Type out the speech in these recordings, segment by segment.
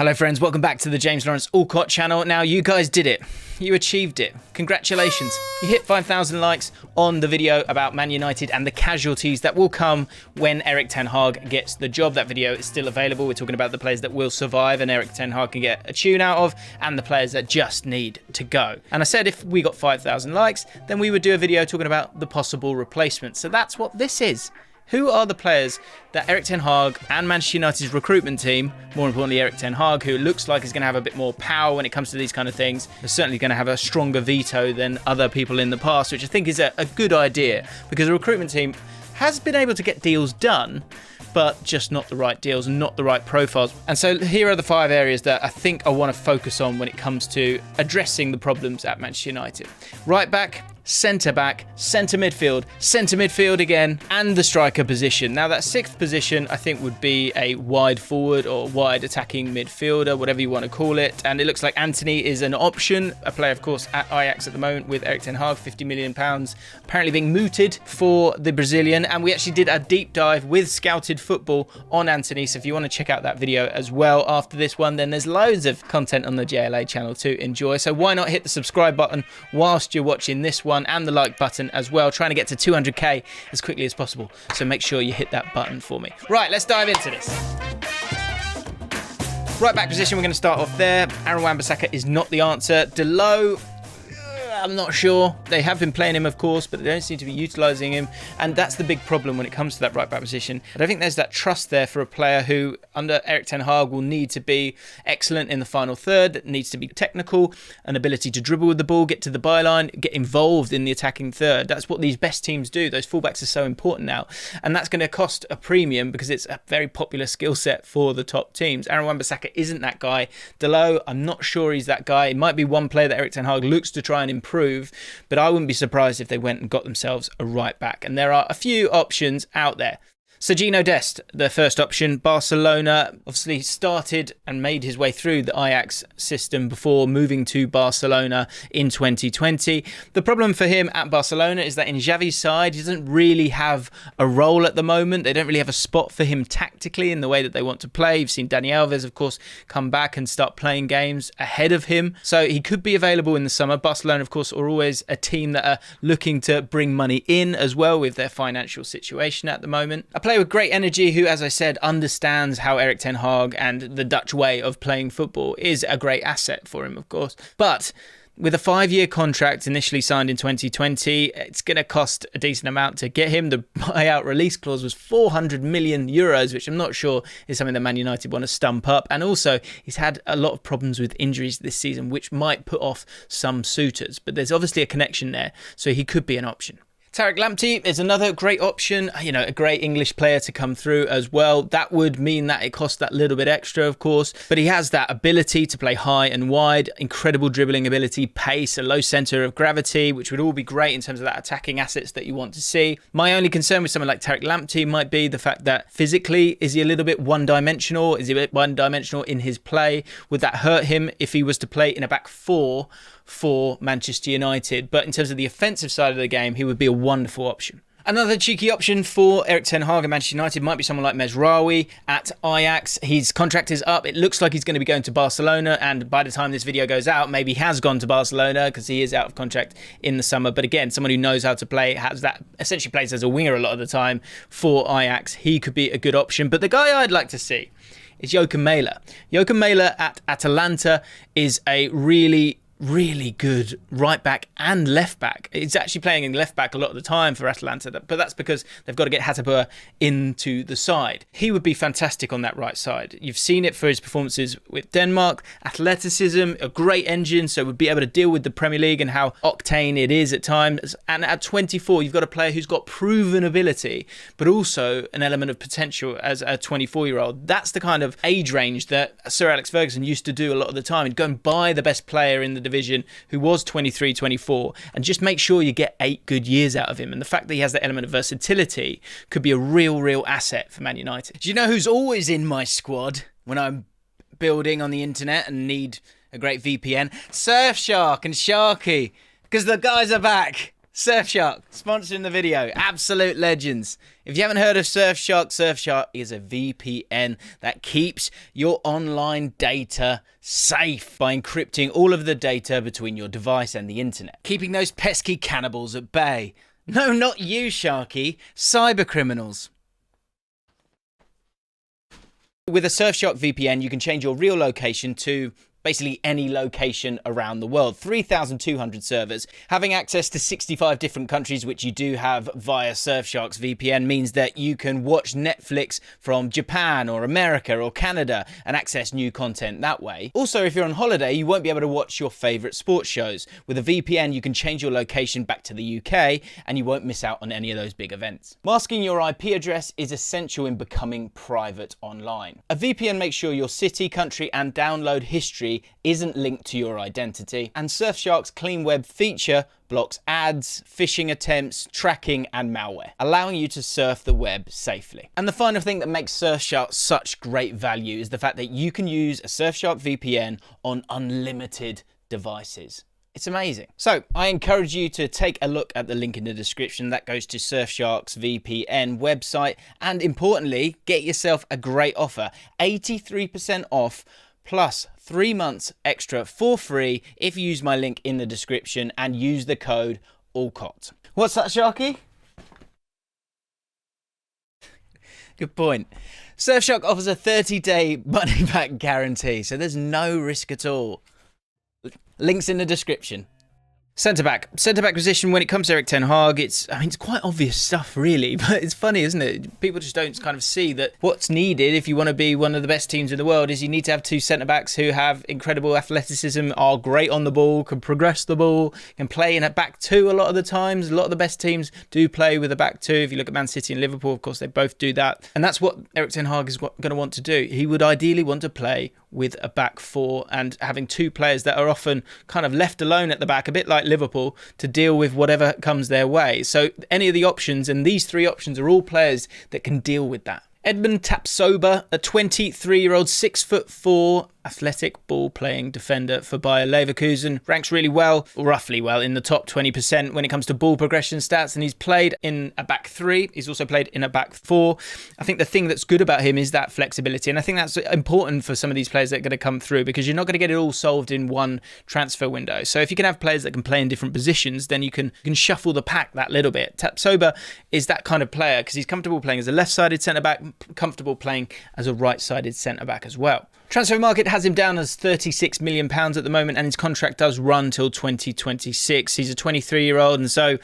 Hello friends, welcome back to the James Lawrence Allcott channel. Now you guys did it. You achieved it. Congratulations. You hit 5,000 likes on the video about Man United and the casualties that will come when Erik Ten Hag gets the job. That video is still available. We're talking about the players that will survive and Erik Ten Hag can get a tune out of, and the players that just need to go. And I said if we got 5,000 likes, then we would do a video talking about the possible replacements. So that's what this is. Who are the players that Erik Ten Hag and Manchester United's recruitment team, more importantly Erik Ten Hag, who looks like is going to have a bit more power when it comes to these kind of things, is certainly going to have a stronger veto than other people in the past, which I think is a good idea, because the recruitment team has been able to get deals done, but just not the right deals and not the right profiles. And so here are the 5 areas that I think I want to focus on when it comes to addressing the problems at Manchester United. Right back, centre midfield again, and the striker position. Now that 6th position I think would be a wide forward or wide attacking midfielder, whatever you want to call it, and it looks like Antony is an option, a player of course at Ajax at the moment with Erik Ten Hag, £50 million apparently being mooted for the Brazilian, and we actually did a deep dive with Scouted Football on Antony, so if you want to check out that video as well after this one, then there's loads of content on the JLA channel to enjoy, so why not hit the subscribe button whilst you're watching this one, and the like button as well, trying to get to 200k as quickly as possible, so make sure you hit that button for me. Right, let's dive into this. Right back position, we're going to start off there. Aaron Wan-Bissaka is not the answer. Delo, I'm not sure. They have been playing him, of course, but they don't seem to be utilising him, and that's the big problem when it comes to that right back position. I don't think there's that trust there for a player who, under Erik Ten Hag, will need to be excellent in the final third, that needs to be technical, an ability to dribble with the ball, get to the byline, get involved in the attacking third. That's what these best teams do. Those fullbacks are so important now, and that's going to cost a premium because it's a very popular skill set for the top teams. Aaron Wan-Bissaka isn't that guy. Delo, I'm not sure he's that guy. It might be one player that Erik Ten Hag looks to try and improve, but I wouldn't be surprised if they went and got themselves a right back. And there are a few options out there. Sergino Dest, the first option. Barcelona obviously started and made his way through the Ajax system before moving to Barcelona in 2020. The problem for him at Barcelona is that in Xavi's side, he doesn't really have a role at the moment. They don't really have a spot for him tactically in the way that they want to play. You've seen Dani Alves, of course, come back and start playing games ahead of him. So he could be available in the summer. Barcelona, of course, are always a team that are looking to bring money in as well with their financial situation at the moment. A player with great energy who, as I said, understands how Erik Ten Hag and the Dutch way of playing football is a great asset for him, of course. But with a 5-year contract initially signed in 2020, it's going to cost a decent amount to get him. The buyout release clause was 400 million euros, which I'm not sure is something that Man United want to stump up. And also, he's had a lot of problems with injuries this season, which might put off some suitors. But there's obviously a connection there, so he could be an option. Tariq Lamptey is another great option, you know, a great English player to come through as well. That would mean that it costs that little bit extra, of course, but he has that ability to play high and wide, incredible dribbling ability, pace, a low centre of gravity, which would all be great in terms of that attacking assets that you want to see. My only concern with someone like Tariq Lamptey might be the fact that physically, is he a little bit one-dimensional? Is he a bit one-dimensional in his play? Would that hurt him if he was to play in a back four for Manchester United? But in terms of the offensive side of the game, he would be a wonderful option. Another cheeky option for Erik Ten Hag and Manchester United might be someone like Mezraoui at Ajax. His contract is up. It looks like he's going to be going to Barcelona, and by the time this video goes out, maybe he has gone to Barcelona because he is out of contract in the summer. But again, someone who knows how to play, has that, essentially plays as a winger a lot of the time for Ajax. He could be a good option. But the guy I'd like to see is Joachim Mähler. Joachim Mähler at Atalanta is a really good right back and left back. He's actually playing in left back a lot of the time for Atalanta, but that's because they've got to get Hateboer into the side. He would be fantastic on that right side. You've seen it for his performances with Denmark, athleticism, a great engine, so would be able to deal with the Premier League and how octane it is at times. And at 24, you've got a player who's got proven ability, but also an element of potential as a 24-year-old. That's the kind of age range that Sir Alex Ferguson used to do a lot of the time. He'd go and buy the best player in the division who was 23, 24, and just make sure you get 8 good years out of him. And the fact that he has that element of versatility could be a real asset for Man United. Do you know who's always in my squad when I'm building on the internet and need a great VPN? Surfshark and Sharky, because the guys are back. Surfshark, sponsoring the video. Absolute legends. If you haven't heard of Surfshark, Surfshark is a VPN that keeps your online data safe by encrypting all of the data between your device and the internet, keeping those pesky cannibals at bay. No, not you, Sharky. Cyber criminals. With a Surfshark VPN, you can change your real location to basically any location around the world. 3,200 servers. Having access to 65 different countries, which you do have via Surfshark's VPN, means that you can watch Netflix from Japan or America or Canada and access new content that way. Also, if you're on holiday, you won't be able to watch your favourite sports shows. With a VPN, you can change your location back to the UK and you won't miss out on any of those big events. Masking your IP address is essential in becoming private online. A VPN makes sure your city, country and download history isn't linked to your identity, and Surfshark's Clean Web feature blocks ads, phishing attempts, tracking and malware, allowing you to surf the web safely. And the final thing that makes Surfshark such great value is the fact that you can use a Surfshark VPN on unlimited devices. It's amazing. So I encourage you to take a look at the link in the description. That goes to Surfshark's VPN website, and importantly, get yourself a great offer, 83% off plus 3 months extra for free if you use my link in the description and use the code Allcott. What's that, Sharky? Good point. Surfshark offers a 30-day money-back guarantee, so there's no risk at all. Links in the description. Centre-back position, when it comes to Erik Ten Hag, it's quite obvious stuff really, but it's funny, isn't it? People just don't kind of see that what's needed if you want to be one of the best teams in the world is you need to have two centre-backs who have incredible athleticism, are great on the ball, can progress the ball, can play in a back two a lot of the times. A lot of the best teams do play with a back two. If you look at Man City and Liverpool, of course, they both do that. And that's what Erik Ten Hag is going to want to do. He would ideally want to play with a back four and having two players that are often kind of left alone at the back, a bit like Liverpool, to deal with whatever comes their way. So any of the options, and these three options are all players that can deal with that. Edmund Tapsoba, a 23-year-old 6'4" athletic ball-playing defender for Bayer Leverkusen, ranks really well, roughly well, in the top 20% when it comes to ball progression stats, and he's played in a back three. He's also played in a back four. I think the thing that's good about him is that flexibility, and I think that's important for some of these players that are going to come through, because you're not going to get it all solved in one transfer window. So if you can have players that can play in different positions, then you can shuffle the pack that little bit. Tapsoba is that kind of player because he's comfortable playing as a left-sided centre-back, comfortable playing as a right-sided centre-back as well. Transfer market has him down as £36 million at the moment, and his contract does run till 2026. He's a 23-year-old, and so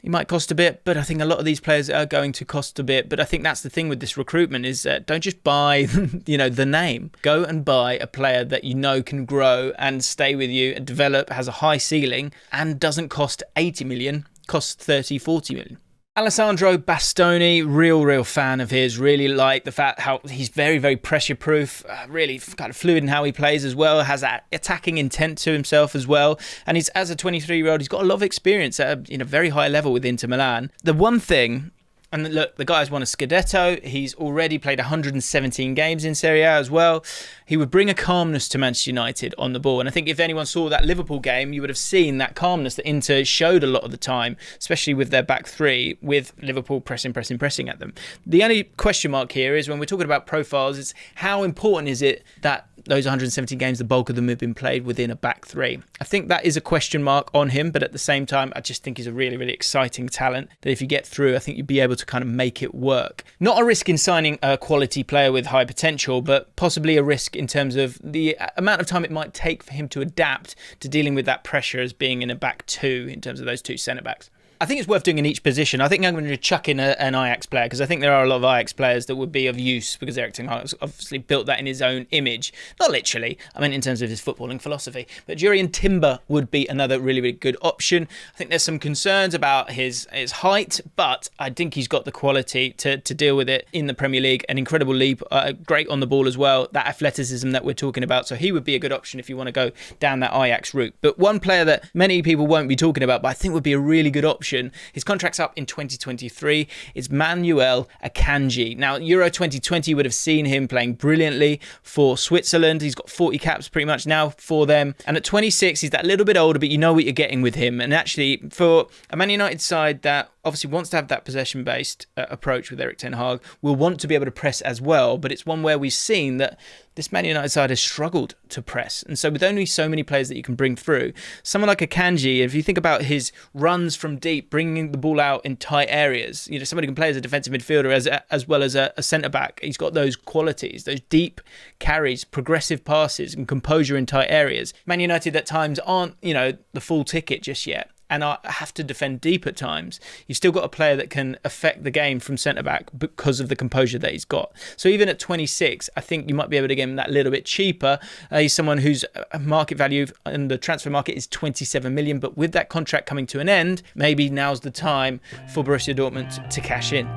he might cost a bit, but I think a lot of these players are going to cost a bit. But I think that's the thing with this recruitment is don't just buy, the name. Go and buy a player that you know can grow and stay with you and develop, has a high ceiling, and doesn't cost 80 million, costs 30, 40 million. Alessandro Bastoni, real fan of his. Really like the fact how he's very, very pressure proof, really kind of fluid in how he plays as well, has that attacking intent to himself as well. And he's, as a 23-year-old, he's got a lot of experience at a very high level with Inter Milan. The one thing, and look, the guy's won a Scudetto. He's already played 117 games in Serie A as well. He would bring a calmness to Manchester United on the ball. And I think if anyone saw that Liverpool game, you would have seen that calmness that Inter showed a lot of the time, especially with their back three, with Liverpool pressing at them. The only question mark here is when we're talking about profiles, it's how important is it that those 117 games, the bulk of them have been played within a back three. I think that is a question mark on him, but at the same time, I just think he's a really, really exciting talent that if you get through, I think you'd be able to kind of make it work. Not a risk in signing a quality player with high potential, but possibly a risk in terms of the amount of time it might take for him to adapt to dealing with that pressure as being in a back two in terms of those two centre-backs. I think it's worth doing in each position. I think I'm going to chuck in an Ajax player because I think there are a lot of Ajax players that would be of use because Erik Ten Hag has obviously built that in his own image. Not literally, I mean in terms of his footballing philosophy. But Jurrien Timber would be another really, really good option. I think there's some concerns about his height, but I think he's got the quality to deal with it in the Premier League. An incredible leap, great on the ball as well. That athleticism that we're talking about. So he would be a good option if you want to go down that Ajax route. But one player that many people won't be talking about, but I think would be a really good option option. His contract's up in 2023. It's Manuel Akanji. Now, Euro 2020 would have seen him playing brilliantly for Switzerland. He's got 40 caps pretty much now for them. And at 26, he's that little bit older, but you know what you're getting with him. And actually, for a Man United side that obviously wants to have that possession-based approach with Erik Ten Hag, will want to be able to press as well, but it's one where we've seen that this Man United side has struggled to press. And so with only so many players that you can bring through, someone like Akanji, if you think about his runs from deep, bringing the ball out in tight areas, you know, somebody can play as a defensive midfielder as well as a centre-back. He's got those qualities, those deep carries, progressive passes and composure in tight areas. Man United at times aren't, you know, the full ticket just yet, and I have to defend deep at times. You've still got a player that can affect the game from centre-back because of the composure that he's got. So even at 26, I think you might be able to get him that little bit cheaper. He's someone whose market value in the transfer market is 27 million, but with that contract coming to an end, maybe now's the time for Borussia Dortmund to cash in.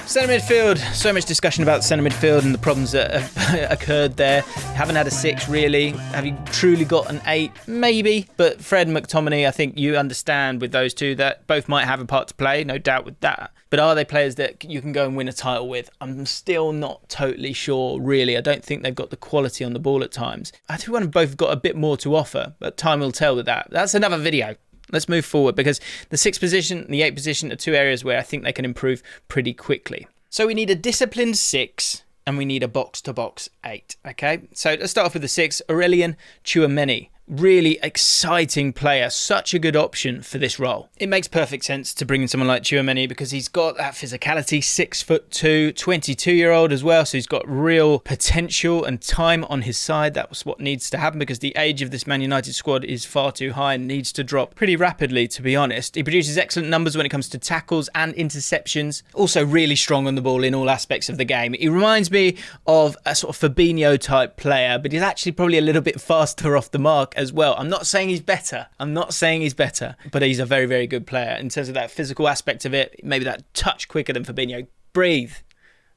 Centre midfield, so much discussion about centre midfield and the problems that have occurred there. Haven't had a 6 really. Have you truly got an 8? Maybe. But Fred and McTominay, I think you understand with those two that both might have a part to play, no doubt with that. But are they players that you can go and win a title with? I'm still not totally sure, really. I don't think they've got the quality on the ball at times. I think one of both got a bit more to offer, but time will tell with that. That's another video. Let's move forward, because the 6th position and the 8th position are two areas where I think they can improve pretty quickly. So we need a disciplined 6 and we need a box-to-box 8, okay? So let's start off with the 6, Aurelien Tchouameni. Really exciting player, such a good option for this role. It makes perfect sense to bring in someone like Tchouameni because he's got that physicality, 6'2", 22-year-old as well, so he's got real potential and time on his side. That's what needs to happen because the age of this Man United squad is far too high and needs to drop pretty rapidly, to be honest. He produces excellent numbers when it comes to tackles and interceptions. Also really strong on the ball in all aspects of the game. He reminds me of a sort of Fabinho type player, but he's actually probably a little bit faster off the mark as well. I'm not saying he's better, but he's a very, very good player in terms of that physical aspect of it. Maybe that touch quicker than Fabinho. Breathe.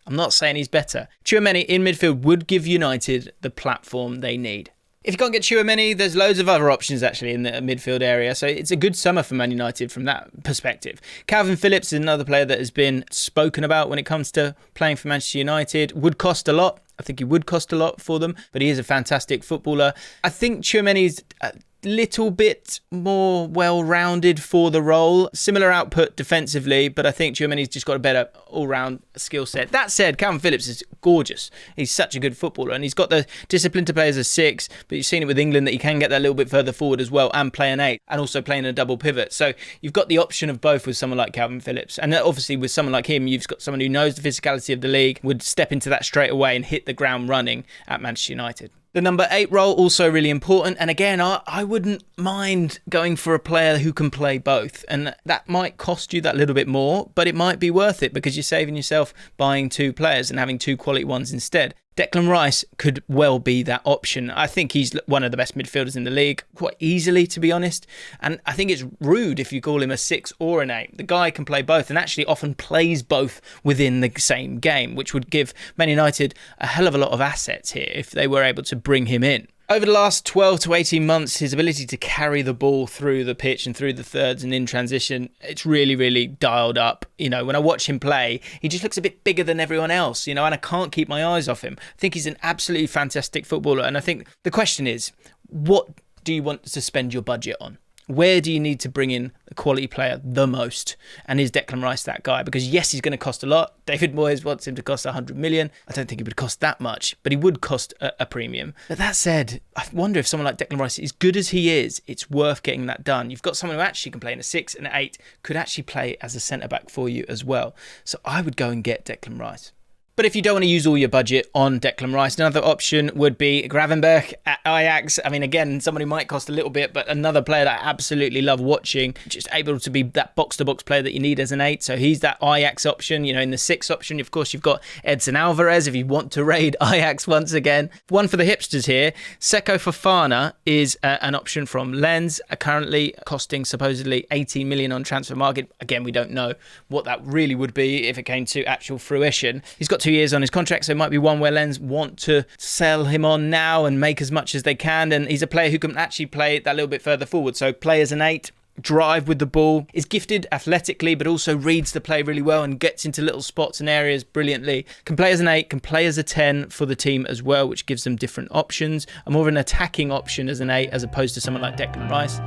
I'm not saying he's better. Tchouameni in midfield would give United the platform they need. If you can't get Tchouameni, there's loads of other options actually in the midfield area, so it's a good summer for Man United from that perspective. Calvin Phillips is another player that has been spoken about when it comes to playing for Manchester United. Would cost a lot. I think he would cost a lot for them, but he is a fantastic footballer. I think Tchouameni's a little bit more well-rounded for the role. Similar output defensively, but I think Tchouameni's just got a better all-round skill set. That said, Calvin Phillips is gorgeous. He's such a good footballer, and he's got the discipline to play as a 6, but you've seen it with England that he can get that little bit further forward as well and play an 8, and also playing a double pivot. So you've got the option of both with someone like Calvin Phillips. And obviously with someone like him, you've got someone who knows the physicality of the league, would step into that straight away and hit the ground running at Manchester United. The number 8 role, also really important. And again, I wouldn't mind going for a player who can play both. And that might cost you that little bit more, but it might be worth it because you're saving yourself buying 2 players and having 2 quality ones instead. Declan Rice could well be that option. I think he's one of the best midfielders in the league, quite easily, to be honest. And I think it's rude if you call him a 6 or an 8. The guy can play both and actually often plays both within the same game, which would give Man United a hell of a lot of assets here if they were able to bring him in. Over the last 12 to 18 months, his ability to carry the ball through the pitch and through the thirds and in transition, it's really, really dialed up. You know, when I watch him play, he just looks a bit bigger than everyone else, you know, and I can't keep my eyes off him. I think he's an absolutely fantastic footballer. And I think the question is, what do you want to spend your budget on? Where do you need to bring in a quality player the most? And is Declan Rice that guy? Because yes, he's going to cost a lot. David Moyes wants him to cost 100 million. I don't think he would cost that much, but he would cost a premium. But that said, I wonder if someone like Declan Rice, as good as he is, it's worth getting that done. You've got someone who actually can play in a 6 and an 8, could actually play as a centre-back for you as well. So I would go and get Declan Rice. But if you don't want to use all your budget on Declan Rice, another option would be Gravenberch at Ajax. I mean, again, somebody might cost a little bit, but another player that I absolutely love watching, just able to be that box-to-box player that you need as an 8. So he's that Ajax option. You know, in the 6 option, of course, you've got Edson Alvarez if you want to raid Ajax once again. One for the hipsters here, Seko Fofana is an option from Lens, currently costing supposedly 18 million on transfer market. Again, we don't know what that really would be if it came to actual fruition. He's got 2 years on his contract, so it might be one where Lens want to sell him on now and make as much as they can, and he's a player who can actually play that little bit further forward, so play as an 8 drive with the ball, is gifted athletically, but also reads the play really well and gets into little spots and areas brilliantly. Can play as an 8, can play as a 10 for the team as well, which gives them different options. A more of an attacking option as an 8 as opposed to someone like Declan Rice.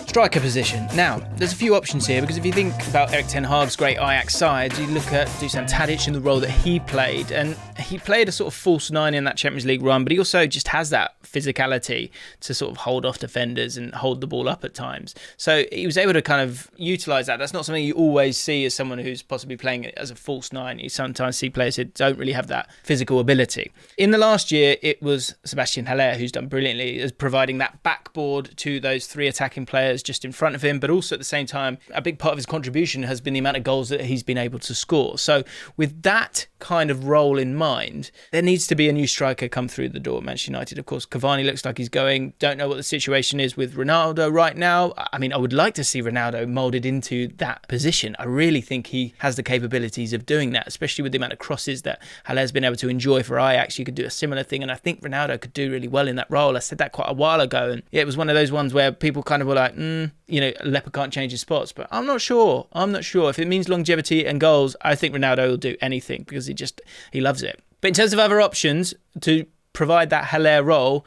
Striker position. Now, there's a few options here, because if you think about Erik Ten Hag's great Ajax side, you look at Dusan Tadic and the role that he played, and he played a sort of false 9 in that Champions League run, but he also just has that physicality to sort of hold off defenders and hold the ball up at times. So he was able to kind of utilise that. That's not something you always see as someone who's possibly playing it as a false 9. You sometimes see players who don't really have that physical ability. In the last year, it was Sebastian Haller who's done brilliantly as providing that backboard to those 3 attacking players just in front of him, but also at the same time, a big part of his contribution has been the amount of goals that he's been able to score. So with that kind of role in mind, there needs to be a new striker come through the door at Manchester United. Of course, Cavani looks like he's going. Don't know what the situation is with Ronaldo right now. I mean, I would like to see Ronaldo moulded into that position. I really think he has the capabilities of doing that, especially with the amount of crosses that Haller's been able to enjoy for Ajax. You could do a similar thing, and I think Ronaldo could do really well in that role. I said that quite a while ago, and yeah, it was one of those ones where people kind of were like, a leopard can't change his spots, but I'm not sure. If it means longevity and goals, I think Ronaldo will do anything because he loves it. But in terms of other options to provide that Haller role,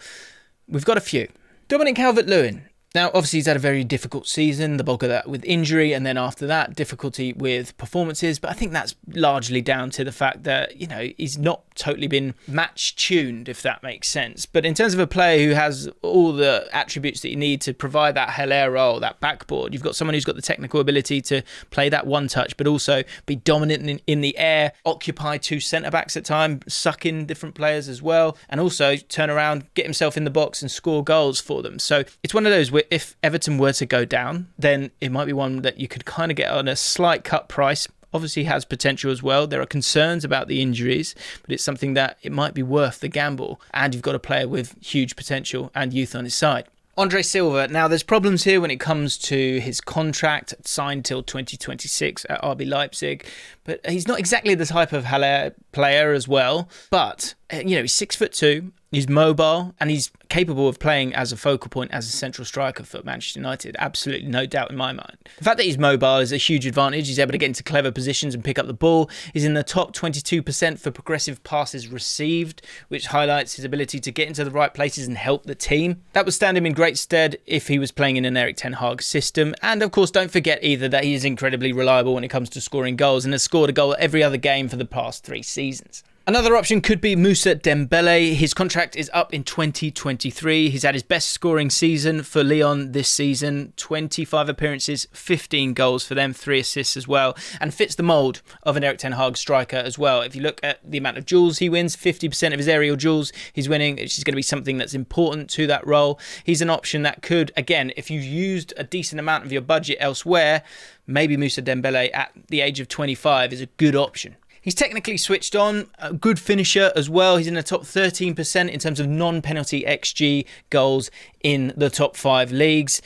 we've got a few. Dominic Calvert-Lewin. Now, obviously, he's had a very difficult season, the bulk of that with injury, and then after that, difficulty with performances. But I think that's largely down to the fact that, he's not totally been match-tuned, if that makes sense. But in terms of a player who has all the attributes that you need to provide that Haller role, that backboard, you've got someone who's got the technical ability to play that one-touch, but also be dominant in the air, occupy 2 centre-backs at time, suck in different players as well, and also turn around, get himself in the box and score goals for them. So it's one of those where if Everton were to go down, then it might be one that you could kind of get on a slight cut price. Obviously has potential as well. There are concerns about the injuries, but it's something that it might be worth the gamble. And you've got a player with huge potential and youth on his side. Andre Silva. Now, there's problems here when it comes to his contract, signed till 2026 at RB Leipzig. But he's not exactly the type of Haller player as well. But, he's 6'2". He's mobile and he's capable of playing as a focal point, as a central striker for Manchester United. Absolutely no doubt in my mind. The fact that he's mobile is a huge advantage. He's able to get into clever positions and pick up the ball. He's in the top 22% for progressive passes received, which highlights his ability to get into the right places and help the team. That would stand him in great stead if he was playing in an Erik Ten Hag system. And of course, don't forget either that he is incredibly reliable when it comes to scoring goals and has scored a goal every other game for the past 3 seasons. Another option could be Moussa Dembele. His contract is up in 2023. He's had his best scoring season for Lyon this season. 25 appearances, 15 goals for them, 3 assists as well, and fits the mould of an Erik Ten Hag striker as well. If you look at the amount of duels he wins, 50% of his aerial duels he's winning, which is going to be something that's important to that role. He's an option that could, again, if you've used a decent amount of your budget elsewhere, maybe Moussa Dembele at the age of 25 is a good option. He's technically switched on, a good finisher as well. He's in the top 13% in terms of non-penalty XG goals in the top 5 leagues.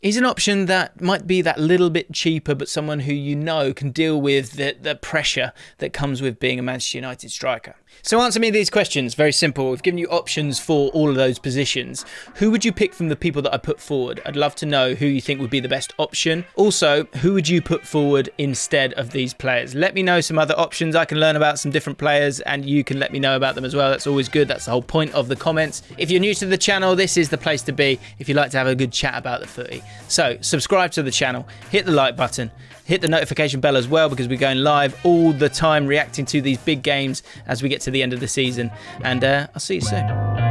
He's an option that might be that little bit cheaper, but someone who can deal with the pressure that comes with being a Manchester United striker. So answer me these questions. Very simple. We've given you options for all of those positions. Who would you pick from the people that I put forward? I'd love to know who you think would be the best option. Also, who would you put forward instead of these players? Let me know some other options. I can learn about some different players and you can let me know about them as well. That's always good. That's the whole point of the comments. If you're new to the channel, this is the place to be if you'd like to have a good chat about the footy. So subscribe to the channel, hit the like button, hit the notification bell as well, because we're going live all the time reacting to these big games as we get to the end of the season. And I'll see you soon.